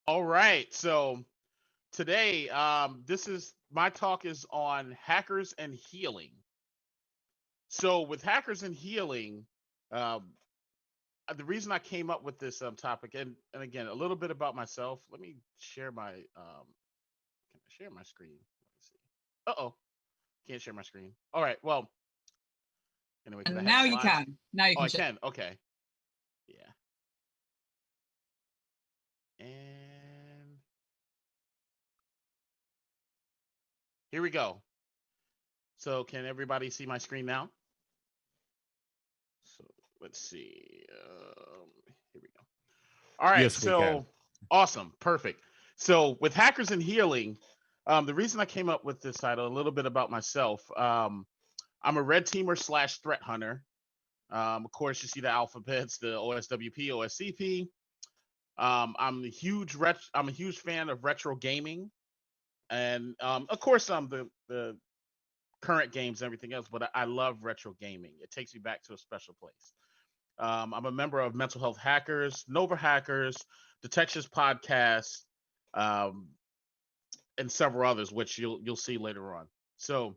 All right. So today, this is my talk is on hackers and healing. So with hackers and healing, um, the reason I came up with this topic, and again, a little bit about myself. Let me share my can I share my screen? Let me see. Uh oh, can't share my screen. All right. Well, anyway, because I And had now you slides. can. Now you Oh, can I share. can. Okay. Yeah. And here we go. So can everybody see my screen now? So let's see. Here we go. All right. Yes, we can. So awesome. Perfect. So with hackers and healing, the reason I came up with this title, a little bit about myself. I'm a red teamer slash threat hunter. Of course, you see the alphabets, the OSWP, OSCP. I'm a huge fan of retro gaming, and of course, I'm the current games and everything else. But I love retro gaming. It takes me back to a special place. I'm a member of Mental Health Hackers, Nova Hackers, Detections Podcast, um, and several others, which you'll see later on. So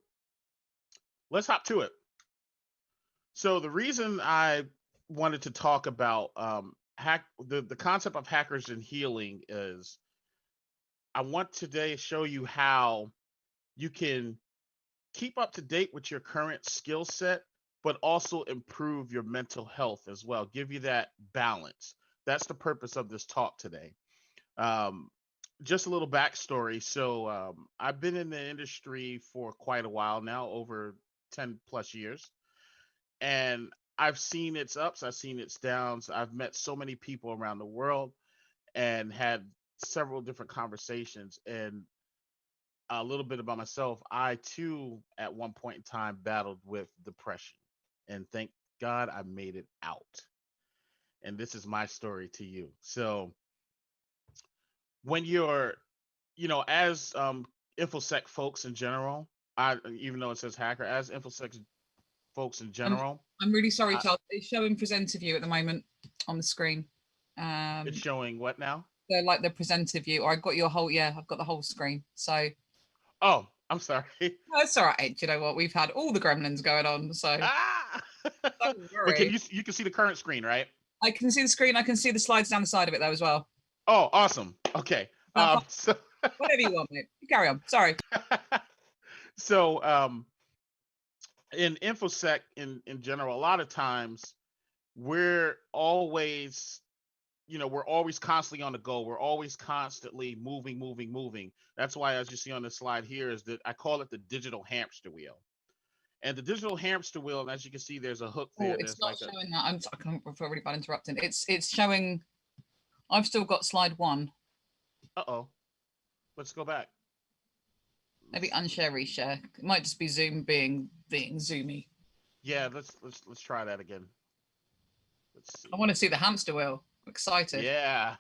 let's hop to it. So the reason I wanted to talk about the concept of hackers and healing is I want today to show you how you can keep up to date with your current skill set, but also improve your mental health as well. Give you that balance. That's the purpose of this talk today. Um, just a little backstory. So I've been in the industry for quite a while now, over 10 plus years. And I've seen its ups, I've seen its downs. I've met so many people around the world and had several different conversations. And a little bit about myself, I too, at one point in time, battled with depression. And thank God I made it out. And this is my story to you. So when you're, as infosec folks in general, I even though it says hacker, as infosec folks in I'm general, I'm really sorry, I, Charles. It's showing presenter view at the moment on the screen. it's Um, showing what now? so like the presenter view, or I've got your whole I've got the whole screen. So Oh, I'm sorry. that's all right. Do you know what? We've had all the gremlins going on, so Ah, don't but worry. you can see the current screen, right? I can see the screen. I can see the slides down the side of it though as well. Oh, awesome. Okay. That's fine. So Whatever you want, mate. You carry on. Sorry. so in infosec in general, a lot of times we're always we're always constantly on the go. We're always constantly moving. That's why, as you see on the slide here, is that I call it the digital hamster wheel. And the digital hamster wheel, and as you can see, there's a hook Oh, there. it's There's not like a showing that. I can't really bad interrupting. It's showing. I've still got slide one. uh-oh. Let's go back. Maybe Let's see. unshare, reshare. It might just be Zoom being zoomy. Yeah, let's try that again. Let's I want see. to see the hamster wheel. I'm excited. Yeah.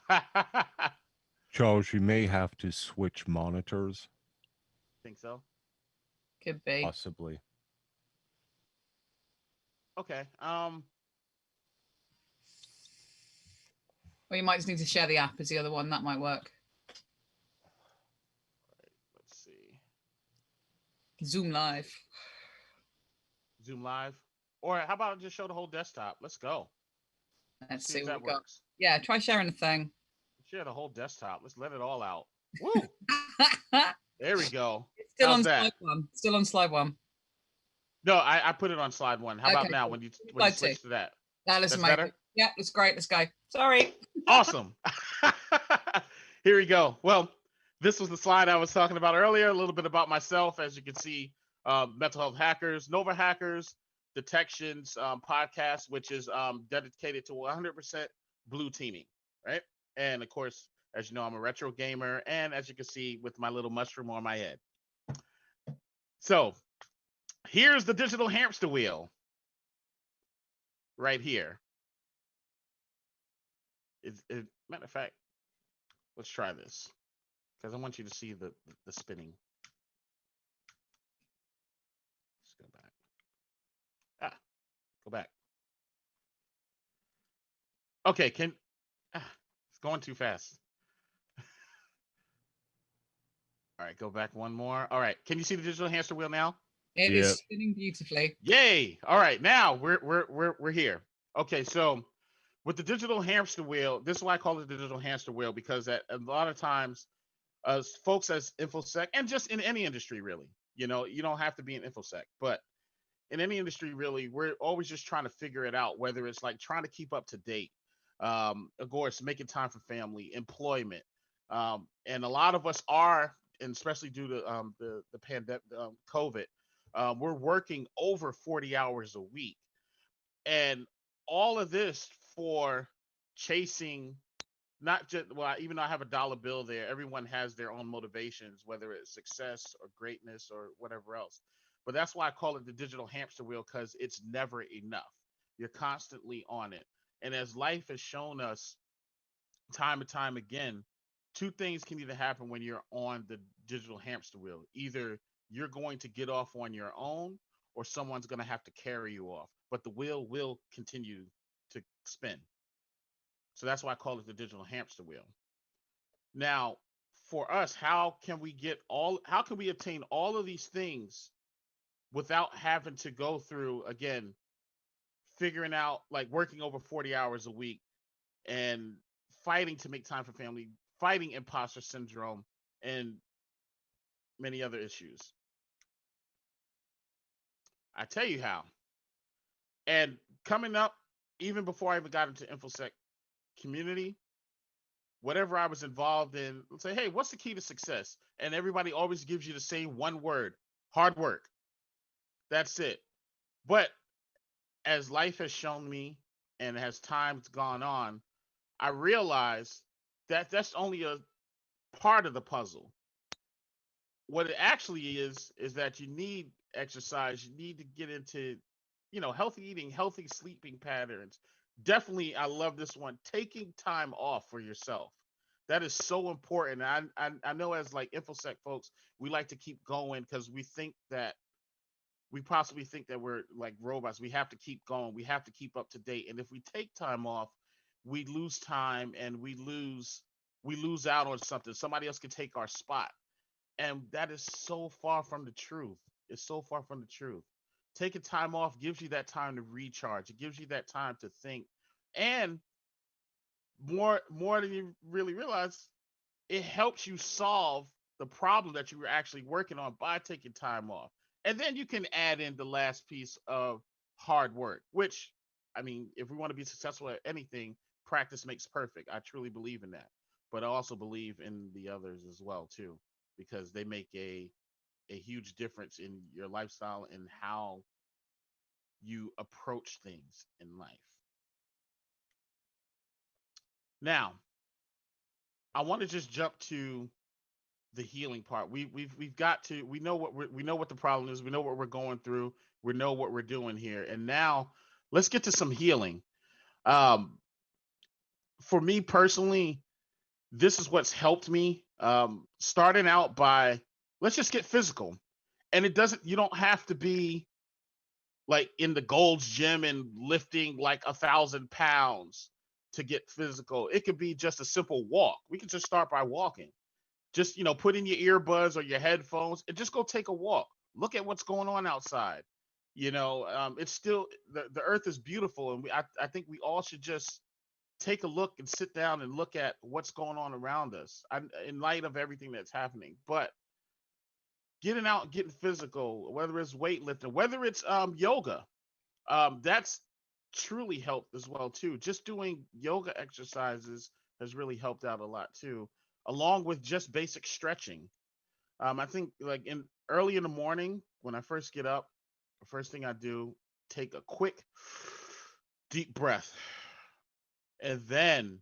Charles, you may have to switch monitors, Think so. Could be. possibly. Okay. Or you might just need to share the app as the other one. That might work. Let's see. Zoom live. Zoom live. Or how about just show the whole desktop? Let's go. Let's See see if what we that got. works. Yeah, try sharing the thing. Share the whole desktop. Let's let it all out. Woo! There we go. It's still How's on that? slide one. Still on slide one. No, I put it on slide one. How about Okay, now cool. when you Slide two. switch to that? That looks That's amazing. better? Yeah, looks great. Let's go. Sorry. Awesome. Here we go. Well, this was the slide I was talking about earlier. A little bit about myself. As you can see, mental health hackers, Nova Hackers, Detections podcast, which is dedicated to 100% blue teaming, right? And of course, as you know, I'm a retro gamer, and as you can see with my little mushroom on my head. So here's the digital hamster wheel right here. Matter of fact, let's try this because I want you to see the spinning. Let's go back. Go back. Okay, it's going too fast. All right, go back one more. All right, can you see the digital hamster wheel now? It Yeah. is spinning beautifully. Yay! All right, now we're here. Okay, so with the digital hamster wheel, this is why I call it the digital hamster wheel, because at a lot of times, folks as infosec and just in any industry really, you don't have to be an infosec, but in any industry really, we're always just trying to figure it out, whether it's like trying to keep up to date, of course making time for family, employment, and a lot of us are, and especially due to the pandemic, COVID, we're working over 40 hours a week, and all of this for chasing, not just, well, even though I have a dollar bill there, everyone has their own motivations, whether it's success or greatness or whatever else. But that's why I call it the digital hamster wheel, because it's never enough. You're constantly on it. And as life has shown us time and time again, two things can either happen when you're on the digital hamster wheel. Either you're going to get off on your own, or someone's going to have to carry you off. But the wheel will continue to spin. So that's why I call it the digital hamster wheel. Now, for us, how can we obtain all of these things without having to go through, again, figuring out, like, working over 40 hours a week and fighting to make time for family, fighting imposter syndrome, and many other issues? I tell you how. And coming up, even before I even got into InfoSec community, whatever I was involved in, let's say, hey, what's the key to success? And everybody always gives you the same one word: hard work. That's it. But as life has shown me and as time's gone on, I realize that that's only a part of the puzzle. What it actually is that you need exercise, you need to get into, healthy eating, healthy sleeping patterns. Definitely, I love this one: taking time off for yourself. That is so important. I know, as like infosec folks, we like to keep going because we possibly think that we're like robots. We have to keep going. We have to keep up to date. And if we take time off, we lose time, and we lose out on something. Somebody else can take our spot. And that is so far from the truth. It's so far from the truth. Taking time off gives you that time to recharge. It gives you that time to think. And more than you really realize, it helps you solve the problem that you were actually working on by taking time off. And then you can add in the last piece of hard work, which, I mean, if we want to be successful at anything, practice makes perfect. I truly believe in that. But I also believe in the others as well too, because they make a huge difference in your lifestyle and how you approach things in life. Now, I want to just jump to the healing part. We've got to, we know what the problem is. We know what we're going through. We know what we're doing here. And now let's get to some healing. Um, for me personally, this is what's helped me. Starting out by, let's just get physical. And you don't have to be like in the Gold's Gym and lifting like 1,000 pounds to get physical. It could be just a simple walk. We can just start by walking. Just, put in your earbuds or your headphones and just go take a walk. Look at what's going on outside. It's still, the earth is beautiful, and I think we all should just take a look and sit down and look at what's going on around us, in light of everything that's happening. But getting out, getting physical, whether it's weightlifting, whether it's yoga, that's truly helped as well too. Just doing yoga exercises has really helped out a lot too, along with just basic stretching. I think, like, in early in the morning when I first get up, the first thing I do, take a quick deep breath, and then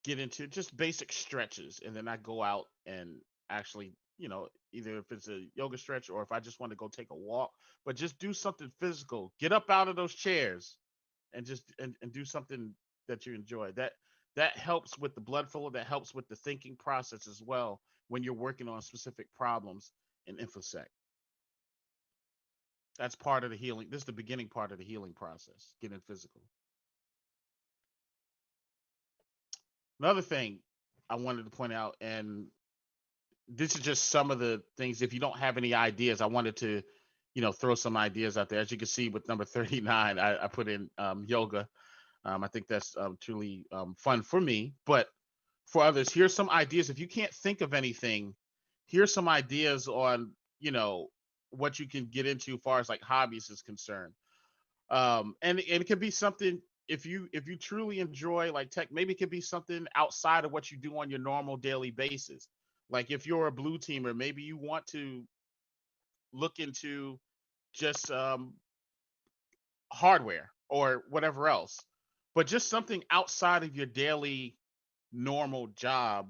get into just basic stretches, and then I go out and actually, either if it's a yoga stretch or if I just want to go take a walk, but just do something physical. Get up out of those chairs and just and do something that you enjoy. That helps with the blood flow. That helps with the thinking process as well when you're working on specific problems in infosec. That's part of the healing. This is the beginning part of the healing process, getting physical. Another thing I wanted to point out, and this is just some of the things. If you don't have any ideas, I wanted to, throw some ideas out there. As you can see with number 39, I put in yoga. I think that's truly fun for me, but for others, here's some ideas. If you can't think of anything, here's some ideas on, what you can get into as far as like hobbies is concerned. And it could be something, if you truly enjoy like tech, maybe it could be something outside of what you do on your normal daily basis. Like if you're a blue teamer, maybe you want to look into just hardware or whatever else, but just something outside of your daily normal job,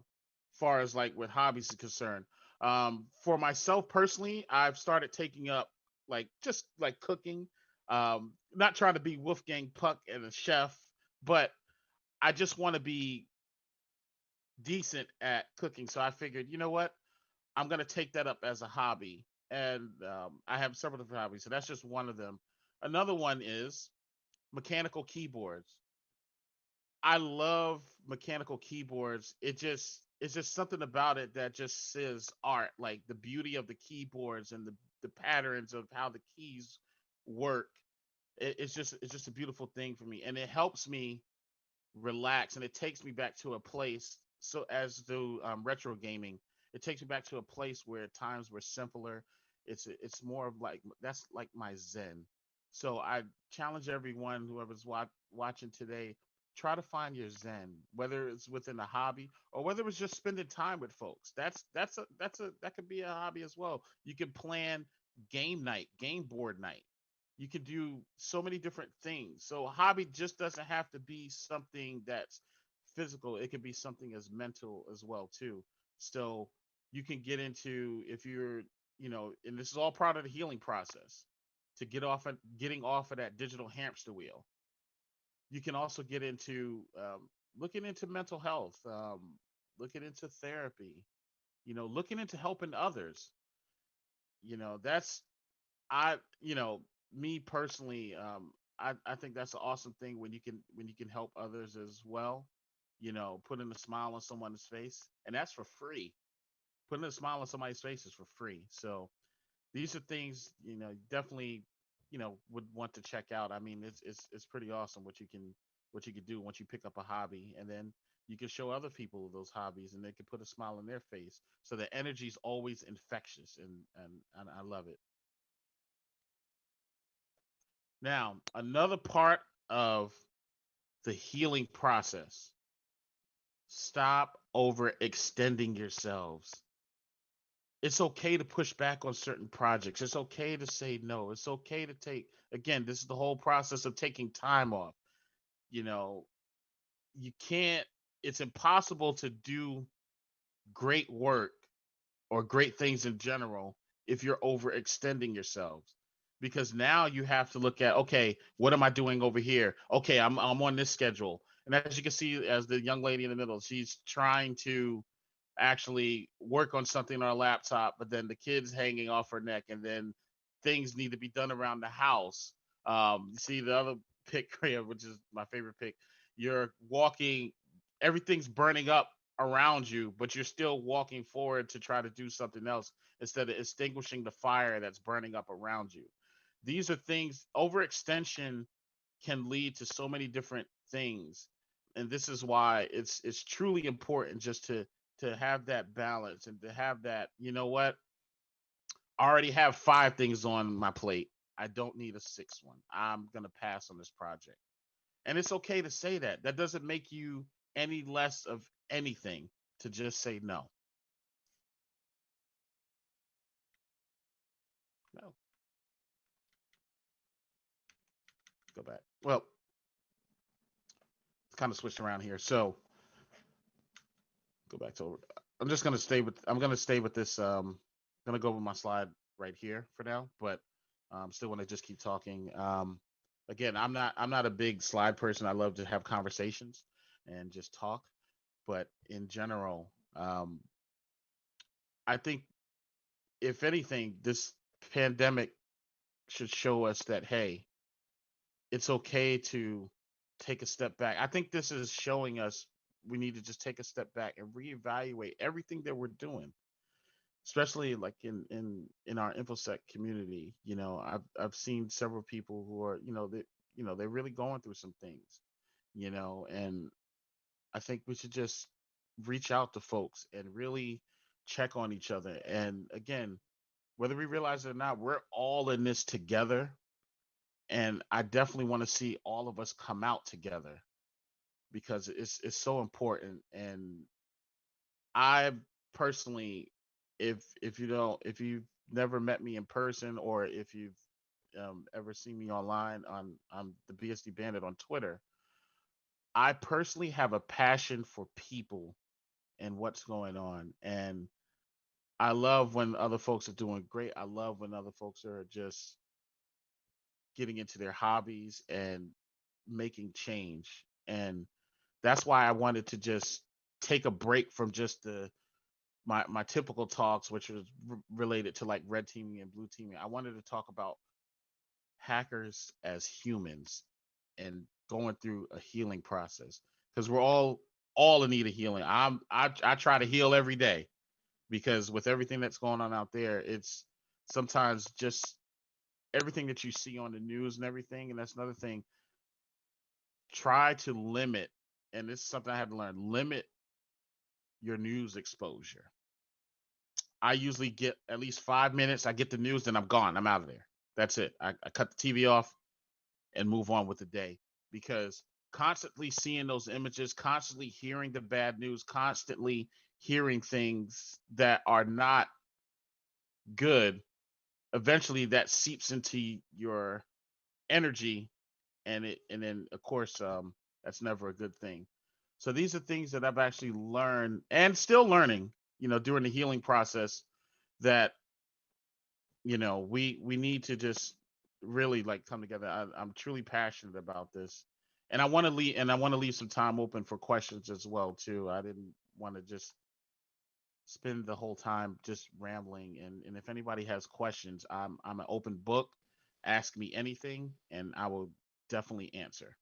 far as like with hobbies is concerned. For myself personally, I've started taking up like just like cooking. Not trying to be Wolfgang Puck and a chef, but I just want to be decent at cooking. So I figured, you know what, I'm gonna take that up as a hobby, and I have several different hobbies. So that's just one of them. Another one is mechanical keyboards. I love mechanical keyboards. It's just something about it that just says art, like the beauty of the keyboards and the patterns of how the keys work. It's just a beautiful thing for me, and it helps me relax, and it takes me back to a place. So as do retro gaming, it takes me back to a place where times were simpler. It's more of like that's like my zen. So I challenge everyone, whoever's watching today, try to find your zen, whether it's within a hobby or whether it's just spending time with folks. That could be a hobby as well. You can plan game night, game board night. You can do so many different things. So hobby just doesn't have to be something that's physical. It can be something as mental as well too. So you can get into, if you're, and this is all part of the healing process, to getting off of that digital hamster wheel. You can also get into looking into mental health, looking into therapy, looking into helping others. That's I you know Me personally, I think that's an awesome thing when you can help others as well. Putting a smile on someone's face, and that's for free. Putting a smile on somebody's face is for free. So these are things, definitely, would want to check out. I mean, it's pretty awesome what you can do once you pick up a hobby, and then you can show other people those hobbies, and they can put a smile on their face. So the energy's always infectious, and I love it. Now, another part of the healing process: stop overextending yourselves. It's okay to push back on certain projects. It's okay to say no. It's okay to again, this is the whole process of taking time off. You know, you can't, it's impossible to do great work or great things in general if you're overextending yourselves, because now you have to look at, okay, what am I doing over here? Okay, I'm on this schedule, and as you can see, as the young lady in the middle, she's trying to actually work on something on her laptop, but then the kid's hanging off her neck, and then things need to be done around the house. You see the other pick here, which is my favorite pick. You're walking, everything's burning up around you, but you're still walking forward to try to do something else instead of extinguishing the fire that's burning up around you. These are things, overextension can lead to so many different things. And this is why it's truly important just to have that balance, and to have that, you know what? I already have five things on my plate. I don't need a sixth one. I'm gonna pass on this project. And it's okay to say that. That doesn't make you any less of anything to just say no. No. Go back. Well, it's kind of switched around here. So go back to over. I'm gonna stay with this. Gonna go with my slide right here for now, but still want to just keep talking. Again, I'm not a big slide person. I love to have conversations and just talk. But in general, I think if anything, this pandemic should show us that, hey, it's okay to take a step back. I think this is showing us we need to just take a step back and reevaluate everything that we're doing. especially like in our infosec community. I've seen several people who are, they're really going through some things, and I think we should just reach out to folks and really check on each other. And again, whether we realize it or not, we're all in this together. And I definitely want to see all of us come out together because it's so important. And I personally, if you've never met me in person, or if you've ever seen me online on the BSD Bandit on Twitter, I personally have a passion for people and what's going on. And I love when other folks are doing great. I love when other folks are just getting into their hobbies and making change. And that's why I wanted to just take a break from just my typical talks, which was related to like red teaming and blue teaming. I wanted to talk about hackers as humans and going through a healing process, because we're all in need of healing. I try to heal every day, because with everything that's going on out there, it's sometimes just everything that you see on the news and everything. And that's another thing. Try to limit, and this is something I had to learn, limit your news exposure. I usually get at least 5 minutes. I get the news, then I'm gone. I'm out of there. That's it. I cut the TV off and move on with the day, because constantly seeing those images, constantly hearing the bad news, constantly hearing things that are not good, eventually that seeps into your energy, and then of course that's never a good thing. So these are things that I've actually learned and still learning, during the healing process, that we need to just really like come together. I'm truly passionate about this, and I want to leave some time open for questions as well too. I didn't want to just spend the whole time just rambling, and if anybody has questions, I'm an open book. Ask me anything and I will definitely answer.